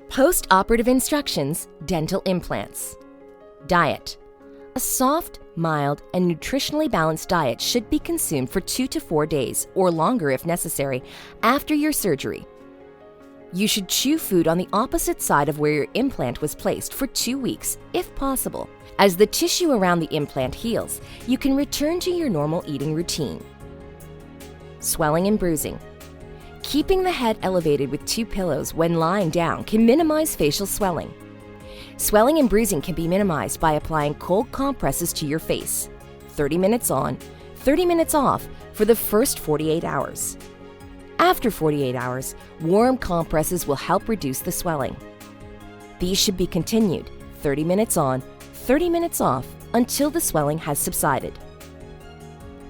Post-operative instructions, dental implants. Diet. A soft, mild, and nutritionally balanced diet should be consumed for 2 to 4 days, or longer if necessary, after your surgery. You should chew food on the opposite side of where your implant was placed for 2 weeks, if possible. As the tissue around the implant heals, you can return to your normal eating routine. Swelling and bruising. Keeping the head elevated with 2 pillows when lying down can minimize facial swelling. Swelling and bruising can be minimized by applying cold compresses to your face, 30 minutes on, 30 minutes off for the first 48 hours. After 48 hours, warm compresses will help reduce the swelling. These should be continued, 30 minutes on, 30 minutes off, until the swelling has subsided.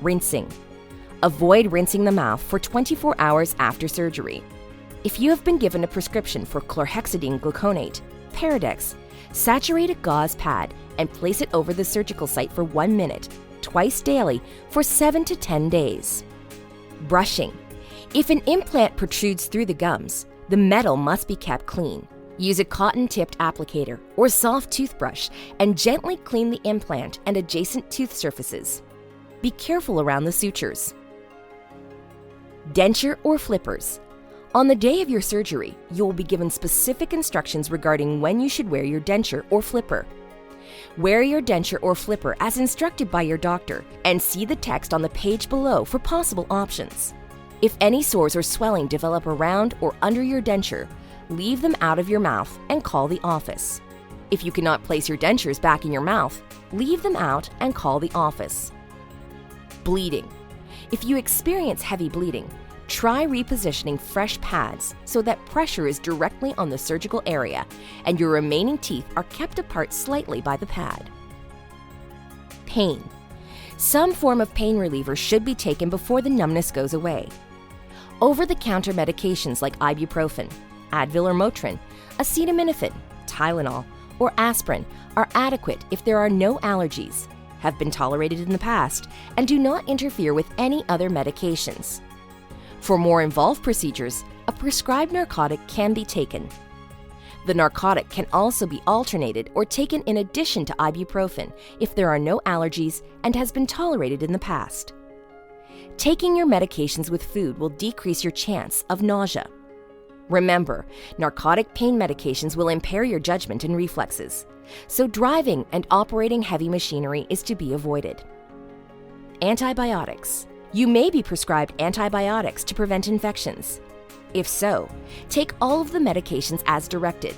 Rinsing. Avoid rinsing the mouth for 24 hours after surgery. If you have been given a prescription for chlorhexidine gluconate, Paradex, saturate a gauze pad and place it over the surgical site for 1 minute, twice daily for 7 to 10 days. Brushing. If an implant protrudes through the gums, the metal must be kept clean. Use a cotton-tipped applicator or soft toothbrush and gently clean the implant and adjacent tooth surfaces. Be careful around the sutures. Denture or flippers. On the day of your surgery, you will be given specific instructions regarding when you should wear your denture or flipper. Wear your denture or flipper as instructed by your doctor and see the text on the page below for possible options. If any sores or swelling develop around or under your denture, leave them out of your mouth and call the office. If you cannot place your dentures back in your mouth, leave them out and call the office. Bleeding. If you experience heavy bleeding, try repositioning fresh pads so that pressure is directly on the surgical area and your remaining teeth are kept apart slightly by the pad. Pain. Some form of pain reliever should be taken before the numbness goes away. Over-the-counter medications like ibuprofen, Advil or Motrin, acetaminophen, Tylenol, or aspirin are adequate if there are no allergies, have been tolerated in the past, and do not interfere with any other medications. For more involved procedures, a prescribed narcotic can be taken. The narcotic can also be alternated or taken in addition to ibuprofen if there are no allergies and has been tolerated in the past. Taking your medications with food will decrease your chance of nausea. Remember, narcotic pain medications will impair your judgment and reflexes, so driving and operating heavy machinery is to be avoided. Antibiotics. You may be prescribed antibiotics to prevent infections. If so, take all of the medications as directed.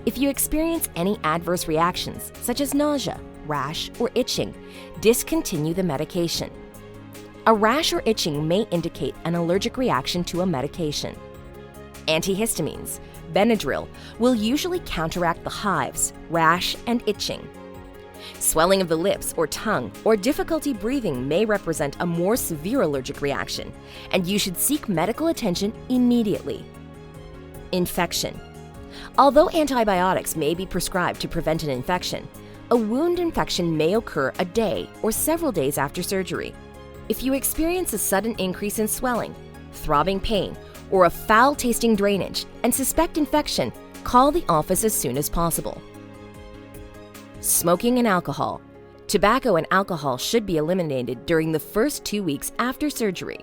If you experience any adverse reactions, such as nausea, rash, or itching, discontinue the medication. A rash or itching may indicate an allergic reaction to a medication. Antihistamines, Benadryl, will usually counteract the hives, rash, and itching. Swelling of the lips or tongue or difficulty breathing may represent a more severe allergic reaction, and you should seek medical attention immediately. Infection. Although antibiotics may be prescribed to prevent an infection, a wound infection may occur a day or several days after surgery. If you experience a sudden increase in swelling, throbbing pain, or a foul-tasting drainage and suspect infection, call the office as soon as possible. Smoking and alcohol. Tobacco and alcohol should be eliminated during the first 2 weeks after surgery.